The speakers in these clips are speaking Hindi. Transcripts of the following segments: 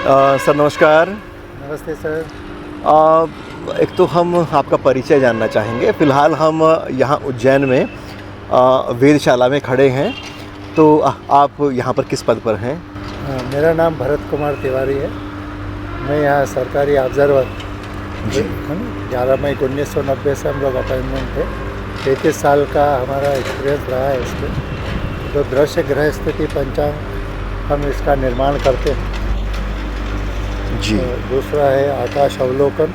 सर नमस्कार। नमस्ते सर। एक तो हम आपका परिचय जानना चाहेंगे। फ़िलहाल हम यहाँ उज्जैन में वेधशाला में खड़े हैं, तो आप यहाँ पर किस पद पर हैं? मेरा नाम भरत कुमार तिवारी है। मैं यहाँ सरकारी ऑब्जर्वर जी। है ना। 11 मई 1990 से हम लोग अपॉइंटमेंट थे। 33 साल का हमारा एक्सपीरियंस रहा है इसमें। तो दृश्य ग्रह स्थिति पंचांग हम इसका निर्माण करते हैं। जी। तो दूसरा है आकाश अवलोकन।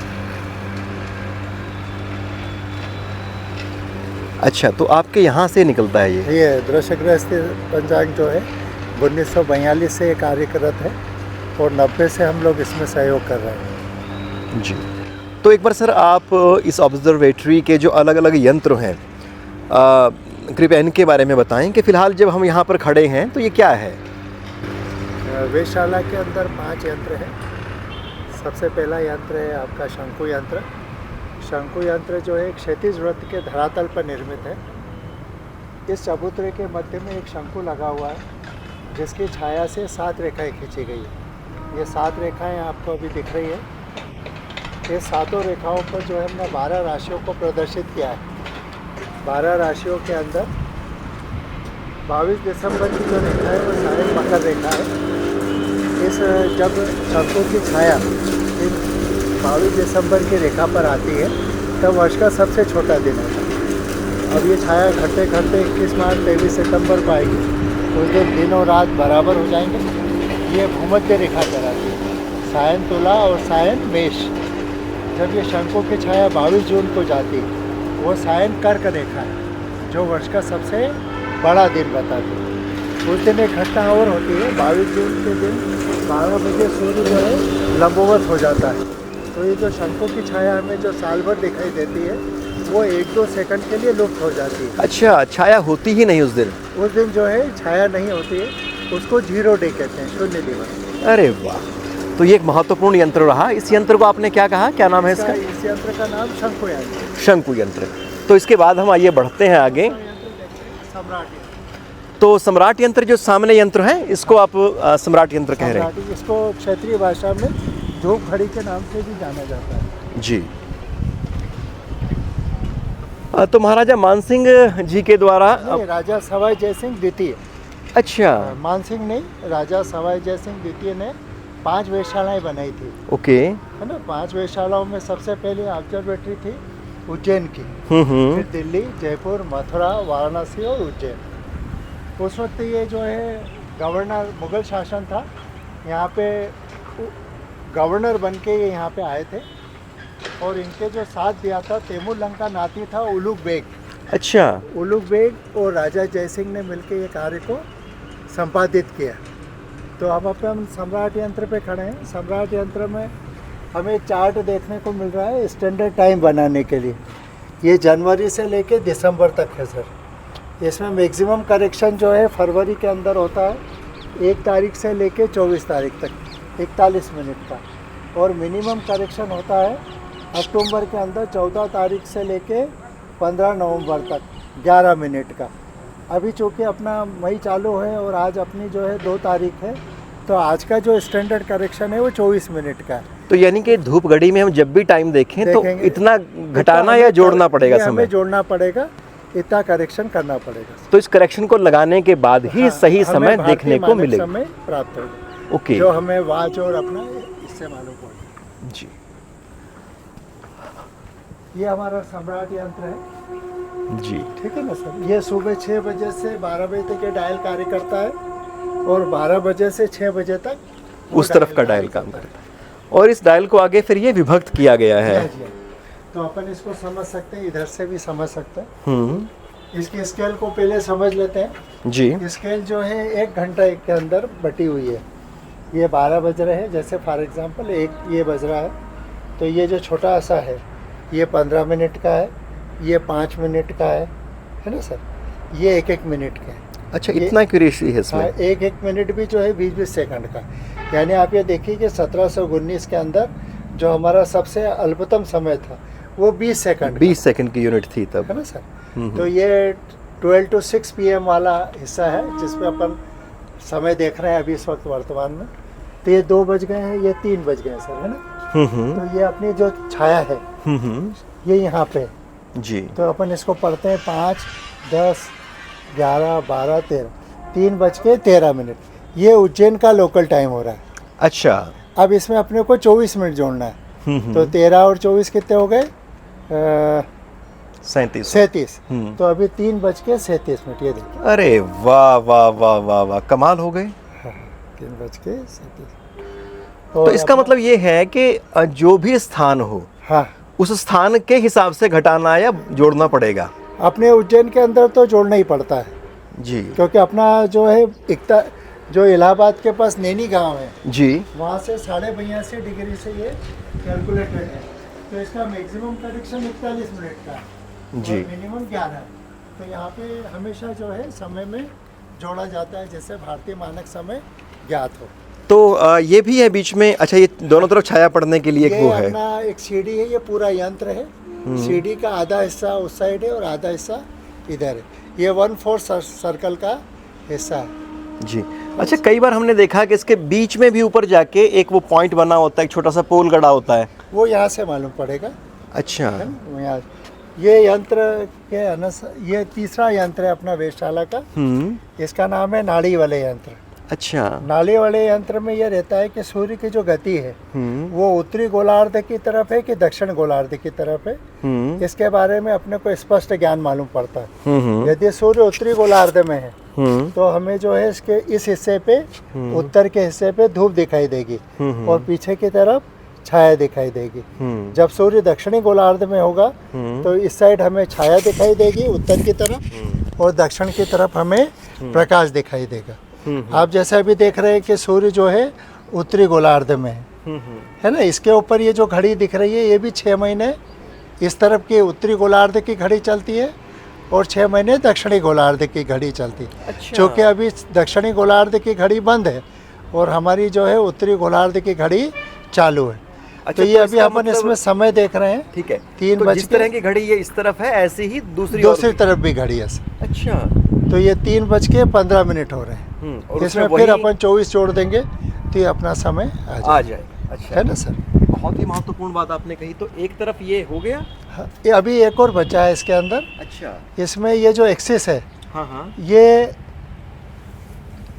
अच्छा, तो आपके यहाँ से निकलता है ये? ये दृश्य ग्रह स्थिति पंचांग जो है 1942 से कार्यरत है और 90 से हम लोग इसमें सहयोग कर रहे हैं। जी। तो एक बार सर आप इस ऑब्जर्वेटरी के जो अलग-अलग यंत्र हैं, कृपया इनके बारे में बताएं कि फ़िलहाल जब हम यहाँ पर खड़े हैं तो ये क्या है? वेधशाला के अंदर 5 यंत्र हैं। सबसे पहला यंत्र है आपका शंकु यंत्र। शंकु यंत्र जो है एक क्षैतिज वृत्त के धरातल पर निर्मित है। इस चबूतरे के मध्य में एक शंकु लगा हुआ है जिसकी छाया से 7 रेखाएं खींची गई है। ये 7 रेखाएं आपको अभी दिख रही है। ये सातों रेखाओं पर जो है हमने 12 राशियों को प्रदर्शित किया है। 12 राशियों के अंदर 22 दिसंबर की जो रेखा है वो सायन मकर रेखा है। इस जब शंकु की छाया इन 22 दिसंबर की रेखा पर आती है तब वर्ष का सबसे छोटा दिन होता है। अब ये छाया घटते घटते 21 मार्च 23 सितंबर को आएगी। उस दिन और रात बराबर हो जाएंगे। ये भूमध्य रेखा कहलाती है, सायन तुला और सायन मेष। जब ये शंकु की छाया 22 जून को जाती है वो सायन कर्क रेखा है जो वर्ष का सबसे बड़ा दिन बताती है। उस दिन एक घटना और होती है। 22 जून के दिन 12 बजे सूर्य जो है लंबवत हो जाता है। तो ये जो शंकु की छाया हमें जो साल भर दिखाई देती है वो 1-2 सेकंड के लिए लुप्त हो जाती है। अच्छा, छाया होती ही नहीं उस दिन? उस दिन जो है छाया नहीं होती है, उसको 0 डे कहते हैं, शून्य दिवस। अरे वाह! तो ये एक महत्वपूर्ण यंत्र रहा। इस यंत्र को आपने क्या कहा, क्या नाम है इसका? इस यंत्र का नाम शंकु यंत्र। शंकु यंत्र। तो इसके बाद हम आइए बढ़ते हैं आगे। सम्राट यंत्र। तो सम्राट यंत्र जो सामने यंत्र है इसको आप सम्राट यंत्र कह रहे हैं? इसको क्षेत्रीय भाषा में धूप घड़ी के नाम से भी जाना जाता है। जी। तो महाराजा मानसिंह जी के द्वारा राजा सवाई जयसिंह द्वितीय। अच्छा। मानसिंह नहीं, राजा सवाई जयसिंह द्वितीय ने 5 वेधशालाएं बनाई थी। ओके। है ना। 5 वेधशालाओं में सबसे पहले ऑब्जर्वेटरी थी उज्जैन की। फिर दिल्ली, जयपुर, मथुरा, वाराणसी और उज्जैन। उस वक्त ये जो है गवर्नर, मुगल शासन था, यहाँ पे गवर्नर बन के ये यहाँ पे आए थे और इनके जो साथ दिया था तैमूर लंग का नाती था उलुग बेग। अच्छा। उलुग बेग और राजा जयसिंह ने मिलकर ये कार्य को संपादित किया। तो अब हम सम्राट यंत्र पे खड़े हैं। सम्राट यंत्र में हमें चार्ट देखने को मिल रहा है स्टैंडर्ड टाइम बनाने के लिए। ये जनवरी से लेके दिसंबर तक है सर। इसमें मैक्सिमम करेक्शन जो है फरवरी के अंदर होता है 1 तारीख से लेके 24 तारीख तक 41 मिनट का, और मिनिमम करेक्शन होता है अक्टूबर के अंदर 14 तारीख से लेके 15 नवंबर तक 11 मिनट का। अभी चूँकि अपना मई चालू है और आज अपनी जो है 2 तारीख है, तो आज का जो स्टैंडर्ड करेक्शन है वो 24 मिनट का है। तो यानी कि धूप घड़ी में हम जब भी टाइम देखें तो इतना घटाना या जोड़ना पड़ेगा समय? हमें जोड़ना पड़ेगा, इतना करेक्शन करना पड़ेगा। तो इस करेक्शन को लगाने के बाद ही सही समय देखने को मिलेगा? समय प्राप्त होगा। ओके। जो हमें वॉच और अपना इससे मालूम पड़ेगा। जी। ये हमारा सम्राट यंत्र है। जी। ठीक है ना सर। ये सुबह 6 बजे से 12 बजे तक ये डायल कार्य करता है और 12 बजे से 6 बजे तक उस तरफ का डायल काम करता है और इस डायल को आगे फिर ये विभक्त किया गया है। तो अपन इसको समझ सकते हैं, इधर से भी समझ सकते हैं। इसकी स्केल को पहले समझ लेते हैं। जी। स्केल जो है 1 घंटा के अंदर बटी हुई है। ये 12 बज रहे हैं, जैसे फॉर एग्जांपल 1 ये बज रहा है, तो ये जो छोटा सा है ये 15 मिनट का है, ये 5 मिनट का है ना सर। ये 1-1 मिनट का है। अच्छा, इतना एक्यूरेसी है इसमें? हाँ, 1-1 मिनट भी जो है 20-20 सेकंड का। यानी आप ये देखिए कि 1719 के अंदर जो हमारा सबसे अल्पतम समय था वो 20 सेकंड 20 सेकंड की यूनिट थी तब, है ना सर। तो ये 12 to 6 PM वाला हिस्सा है जिसमें अपन समय देख रहे हैं अभी इस वक्त वर्तमान में। तो ये 2 बज गए हैं, ये 3 बज गए हैं सर, है ना। तो ये अपनी जो छाया है ये यहाँ पे है। जी। तो अपन इसको पढ़ते हैं 5, 10, 11, 12, 13, 3:13। ये उज्जैन का लोकल टाइम हो रहा है। अच्छा। अब इसमें अपने को 24 मिनट जोड़ना है। तो 13 और 24 कितने हो गए? 37। तो अभी 3:37। ये देखिए। अरे वाह वाह वाह वाह वाह, कमाल हो गए। 3:37। तो इसका मतलब ये है कि जो भी स्थान हो, हाँ, उस स्थान के हिसाब से घटाना या जोड़ना पड़ेगा। अपने उज्जैन के अंदर तो जोड़ना ही पड़ता है जी। क्योंकि अपना जो है इकता जो इलाहाबाद के पास नैनी गांव है जी, वहाँ से 82.5 डिग्री से ये कैलकुलेटेड है। तो इसका मैक्सिमम प्रेडिक्शन 41 मिनट का है जी। और मिनिमम 11। तो यहाँ पे हमेशा जो है समय में जोड़ा जाता है जैसे भारतीय मानक समय ज्ञात हो। तो ये भी है बीच में। अच्छा, ये दोनों तरफ छाया पड़ने के लिए एक ये वो है। अपना एक सीढ़ी है, ये पूरा यंत्र है। सीढ़ी का आधा हिस्सा उस साइड है और आधा हिस्सा इधर है। ये 1/4 सर्कल का हिस्सा है जी। अच्छा, कई बार हमने देखा कि इसके बीच में भी ऊपर जाके एक वो पॉइंट बना होता है, एक छोटा सा पोल गड़ा होता है। वो यहाँ से मालूम पड़ेगा। अच्छा। है ना, वो यहाँ ये यंत्र के अनुसार ये तीसरा यंत्र है अपना वेधशाला का। इसका नाम है नाड़ी वाले यंत्र। अच्छा। नाली वाले यंत्र में ये रहता है कि सूर्य की जो गति है वो उत्तरी गोलार्ध की तरफ है कि दक्षिण गोलार्ध की तरफ है, इसके बारे में अपने को स्पष्ट ज्ञान मालूम पड़ता है। यदि सूर्य उत्तरी गोलार्ध में है तो हमें जो है इसके इस हिस्से पे उत्तर के हिस्से पे धूप दिखाई देगी और पीछे की तरफ छाया दिखाई देगी। जब सूर्य दक्षिणी गोलार्ध में होगा तो इस साइड हमें छाया दिखाई देगी उत्तर की तरफ और दक्षिण की तरफ हमें प्रकाश दिखाई देगा। आप जैसे अभी देख रहे हैं कि सूर्य जो है उत्तरी गोलार्ध में है ना। इसके ऊपर ये जो घड़ी दिख रही है ये भी 6 महीने इस तरफ की उत्तरी गोलार्ध की घड़ी चलती है और 6 महीने दक्षिणी गोलार्ध की घड़ी चलती है। अच्छा। क्योंकि अभी दक्षिणी गोलार्ध की घड़ी बंद है और हमारी जो है उत्तरी गोलार्ध की घड़ी चालू है। अच्छा, तो ये अभी अपन इसमें समय देख रहे हैं। ठीक है। 3 तो बज जिस तरह की घड़ी ये इस तरफ है, ऐसे ही दूसरी तरफ भी घड़ी है। अच्छा। तो ये 3:15 हो रहे हैं। और इसमें फिर अपन 24 जोड़ देंगे तो ये अपना समय आ जाएगा। अच्छा, है ना सर। बहुत ही महत्वपूर्ण बात आपने कही। तो एक तरफ ये हो गया। हाँ, ये अभी एक और बचा है इसके अंदर। अच्छा। इसमें ये जो एक्सिस है हाँ, ये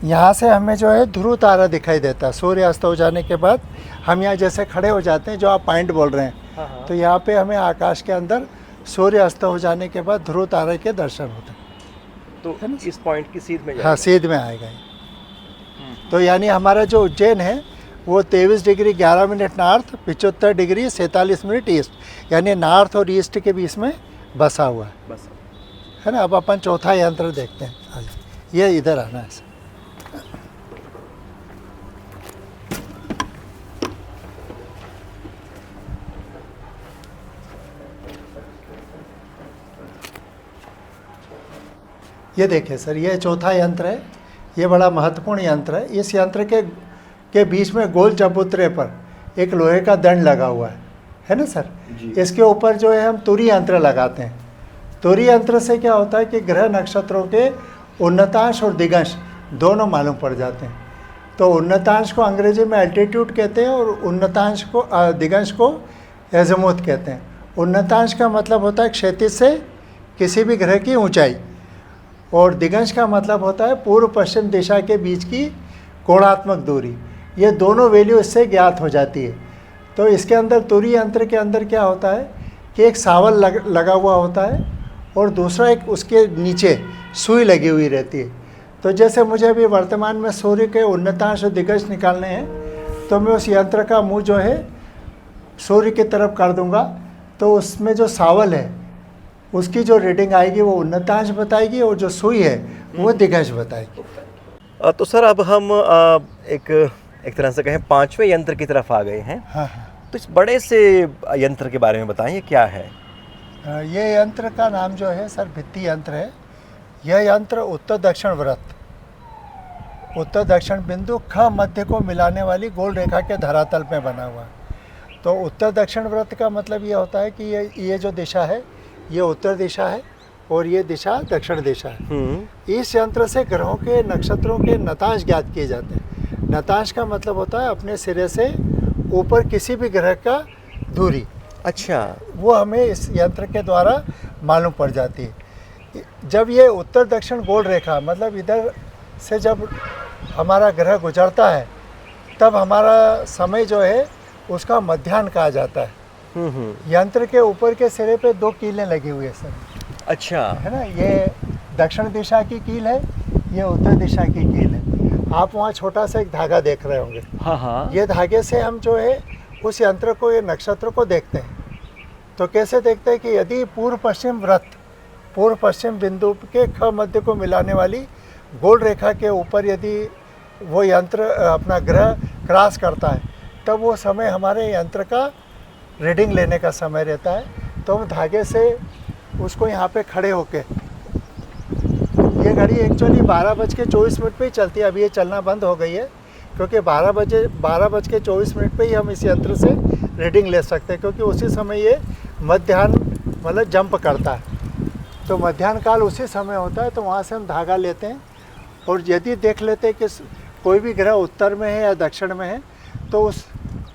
यहाँ से हमें जो है ध्रुव तारा दिखाई देता है। सूर्य अस्त हो जाने के बाद हम यहाँ जैसे खड़े हो जाते हैं, जो आप पॉइंट बोल रहे हैं, तो यहाँ पे हमें आकाश के अंदर सूर्य अस्त हो जाने के बाद ध्रुव तारे के दर्शन होते हैं। तो इस पॉइंट की सीध में हाँ, सीध में आएगा। तो यानी हमारा जो उज्जैन है वो 23 degree 11 minute north, 75 degree 47 minute east, यानी नॉर्थ और ईस्ट के बीच में बसा हुआ है। बस, है ना। अब अपन चौथा यंत्र देखते हैं। ये इधर आना है। ये देखिए सर, ये चौथा यंत्र है। ये बड़ा महत्वपूर्ण यंत्र है। इस यंत्र के बीच में गोल चबूतरे पर एक लोहे का दंड लगा हुआ है ना सर। इसके ऊपर जो है हम तुरी यंत्र लगाते हैं। तुरी यंत्र से क्या होता है कि ग्रह नक्षत्रों के उन्नतांश और दिगंश दोनों मालूम पड़ जाते हैं। तो उन्नतांश को अंग्रेजी में एल्टीट्यूड कहते हैं और उन्नतांश को दिगंश को एज़िमुथ कहते हैं। उन्नतांश का मतलब होता है क्षैतिज से किसी भी ग्रह की ऊंचाई, और दिगंश का मतलब होता है पूर्व पश्चिम दिशा के बीच की कोणात्मक दूरी। ये दोनों वैल्यू इससे ज्ञात हो जाती है। तो इसके अंदर तुरी यंत्र के अंदर क्या होता है कि एक सावल लगा हुआ होता है और दूसरा एक उसके नीचे सुई लगी हुई रहती है। तो जैसे मुझे अभी वर्तमान में सूर्य के उन्नतांश और दिगंश निकालने हैं, तो मैं उस यंत्र का मुँह जो है सूर्य की तरफ कर दूंगा, तो उसमें जो सावल है उसकी जो रीडिंग आएगी वो उन्नतांश बताएगी और जो सुई है वो दिगंश बताएगी। तो सर अब हम एक तरह से कहें 5वें यंत्र की तरफ आ गए हैं। हाँ। तो इस बड़े से यंत्र के बारे में बताएं, ये क्या है? ये यंत्र का नाम जो है सर भित्ति यंत्र है। यह यंत्र उत्तर दक्षिण वृत्त, उत्तर दक्षिण बिंदु ख मध्य को मिलाने वाली गोल रेखा के धरातल में बना हुआ है। तो उत्तर दक्षिण वृत्त का मतलब ये होता है कि ये जो दिशा है ये उत्तर दिशा है और ये दिशा दक्षिण दिशा है। इस यंत्र से ग्रहों के नक्षत्रों के नतांश ज्ञात किए जाते हैं। नतांश का मतलब होता है अपने सिरे से ऊपर किसी भी ग्रह का दूरी, अच्छा, वो हमें इस यंत्र के द्वारा मालूम पड़ जाती है। जब ये उत्तर दक्षिण गोल रेखा, मतलब इधर से जब हमारा ग्रह गुजरता है तब हमारा समय जो है उसका मध्याह्न कहा जाता है। यंत्र के ऊपर के सिरे पे 2 कीलें लगी हुई है सर, अच्छा, है ना। ये दक्षिण दिशा की कील है, ये उत्तर दिशा की कील है। आप वहाँ छोटा सा एक धागा देख रहे होंगे। हाँ हाँ, ये धागे से हम जो है उस यंत्र को, ये नक्षत्र को देखते हैं। तो कैसे देखते हैं कि यदि पूर्व पश्चिम वृत्त, पूर्व पश्चिम बिंदु के ख मध्य को मिलाने वाली गोल रेखा के ऊपर यदि वो यंत्र अपना ग्रह क्रॉस करता है तब वो समय हमारे यंत्र का रीडिंग लेने का समय रहता है। तो हम धागे से उसको यहाँ पे खड़े होके, ये घड़ी एक्चुअली 12:24 पे ही चलती है। अभी ये चलना बंद हो गई है क्योंकि 12:24 पे ही हम इस यंत्र से रीडिंग ले सकते हैं, क्योंकि उसी समय ये मध्याह्न मतलब जंप करता है। तो मध्याह्न काल उसी समय होता है, तो वहाँ से हम धागा लेते हैं और यदि देख लेते हैं कि कोई भी ग्रह उत्तर में है या दक्षिण में है तो उस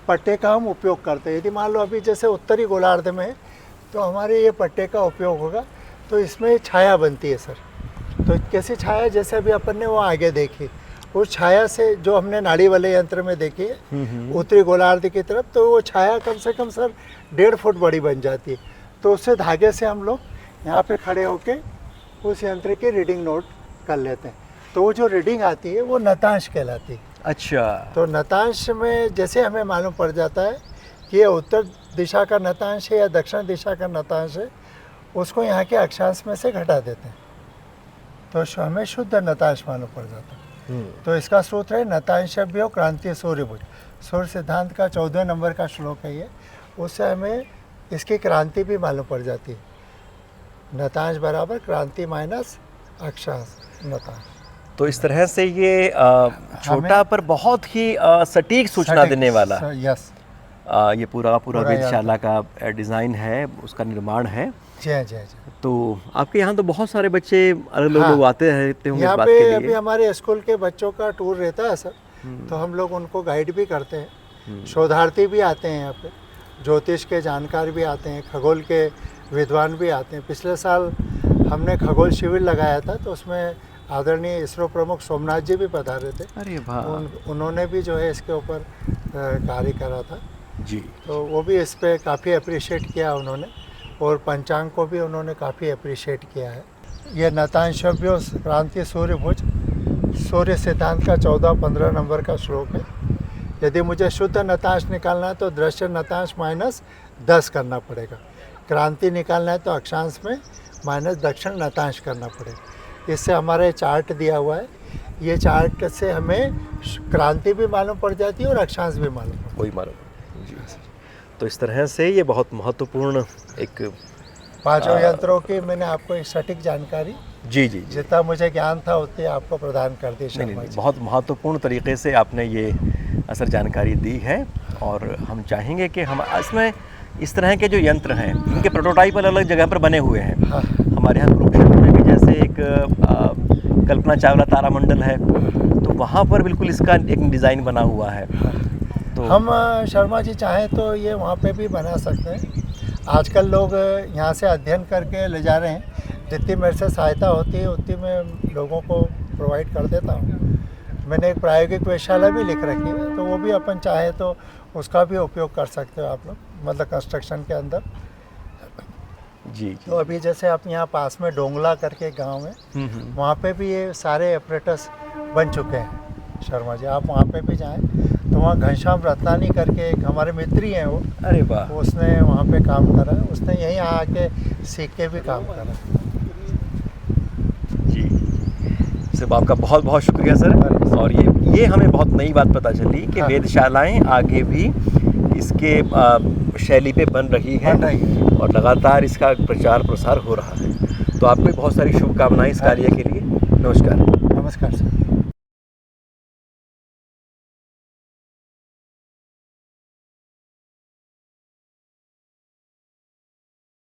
पट्टे का हम उपयोग करते हैं। यदि मान लो अभी जैसे उत्तरी गोलार्ध में है तो हमारे ये पट्टे का उपयोग होगा। तो इसमें छाया बनती है सर। तो कैसी छाया, जैसे अभी अपन ने वो आगे देखी, उस छाया से जो हमने नाड़ी वाले यंत्र में देखी है उत्तरी गोलार्ध की तरफ, तो वो छाया कम से कम सर 1.5 फुट बड़ी बन जाती है। तो उससे धागे से हम लोग यहाँ पे खड़े होके उस यंत्र की रीडिंग नोट कर लेते हैं। तो वो जो रीडिंग आती है वो नतांश कहलाती है। अच्छा, तो नतांश में जैसे हमें मालूम पड़ जाता है कि ये उत्तर दिशा का नतांश है या दक्षिण दिशा का नतांश है, उसको यहाँ के अक्षांश में से घटा देते हैं तो हमें शुद्ध नतांश मालूम पड़ जाता है। तो इसका सूत्र है नतांशभ्यो क्रांति सूर्यभुज। सूर्य सिद्धांत का 14वें नंबर का श्लोक है ये। उससे हमें इसकी क्रांति भी मालूम पड़ जाती है। नतांश बराबर क्रांति माइनस अक्षांश नतांश। तो इस तरह से ये छोटा पर बहुत ही सटीक सूचना देने वाला, यस, ये पूरा वेधशाला का डिज़ाइन है, उसका निर्माण है। जी जी। तो आपके यहाँ तो बहुत सारे बच्चे अलग लोग आते रहते होंगे इस यहाँ बात पे के लिए। अभी हमारे स्कूल के बच्चों का टूर रहता है सर, तो हम लोग उनको गाइड भी करते हैं। शोधार्थी भी आते हैं यहाँ पे, ज्योतिष के जानकार भी आते हैं, खगोल के विद्वान भी आते हैं। पिछले साल हमने खगोल शिविर लगाया था तो उसमें आदरणीय इसरो प्रमुख सोमनाथ जी भी पधारे थे। अरे वाह, उन्होंने भी जो है इसके ऊपर कार्य करा था जी। तो वो भी इस पे काफ़ी अप्रिशिएट किया उन्होंने, और पंचांग को भी उन्होंने काफ़ी अप्रिशिएट किया है। ये नतांशभ्यो क्रांति सूर्यभुज सूर्य सिद्धांत का 14-15 नंबर का श्लोक है। यदि मुझे शुद्ध नतांश निकालना है तो दृश्य नतांश -10 करना पड़ेगा। क्रांति निकालना है तो अक्षांश में माइनस दक्षिण नतांश करना पड़ेगा। इससे हमारा चार्ट दिया हुआ है, ये चार्ट से हमें क्रांति भी मालूम पड़ जाती है और अक्षांश भी मालूम पड़ता है। वही मालूम जी। तो इस तरह से ये बहुत महत्वपूर्ण एक पांचों यंत्रों की मैंने आपको एक सटीक जानकारी, जी जी, जितना मुझे ज्ञान था उतनी आपको प्रदान कर दी। नहीं, बहुत महत्वपूर्ण तरीके से आपने ये असर जानकारी दी है। और हम चाहेंगे कि हम इसमें इस तरह के जो यंत्र हैं इनके प्रोटोटाइप अलग अलग जगह पर बने हुए हैं। हाँ। हमारे यहाँ कुरुक्षेत्र में भी जैसे एक कल्पना चावला तारामंडल है, तो वहाँ पर बिल्कुल इसका एक डिज़ाइन बना हुआ है। तो हम शर्मा जी चाहें तो ये वहाँ पे भी बना सकते हैं। आजकल लोग यहाँ से अध्ययन करके ले जा रहे हैं। जितनी मेरे से सहायता होती है उतनी मैं लोगों को प्रोवाइड कर देता हूँ। मैंने एक प्रायोगिक वेधशाला भी लिख रखी है, तो वो भी अपन चाहे तो उसका भी उपयोग कर सकते हो आप लोग, मतलब कंस्ट्रक्शन के अंदर। जी। तो अभी जैसे आप यहाँ पास में डोंगला करके गांव है, वहाँ पे भी ये सारे ऑपरेटर्स बन चुके हैं शर्मा जी। आप वहाँ पे भी जाएं तो वहाँ घनश्याम रत्नानी करके एक हमारे मित्र ही हैं वो। अरे वाह, उसने वहाँ पे काम करा, उसने यहीं आके सीख के भी काम करा। जी, सिर्फ आपका बहुत बहुत शुक्रिया सर। और ये हमें बहुत नई बात पता चली कि वेधशालाएँ आगे भी इसके शैली पे बन रही है और लगातार इसका प्रचार प्रसार हो रहा है। तो आपको बहुत सारी शुभकामनाएं इस कार्य के लिए। नमस्कार। नमस्कार सर।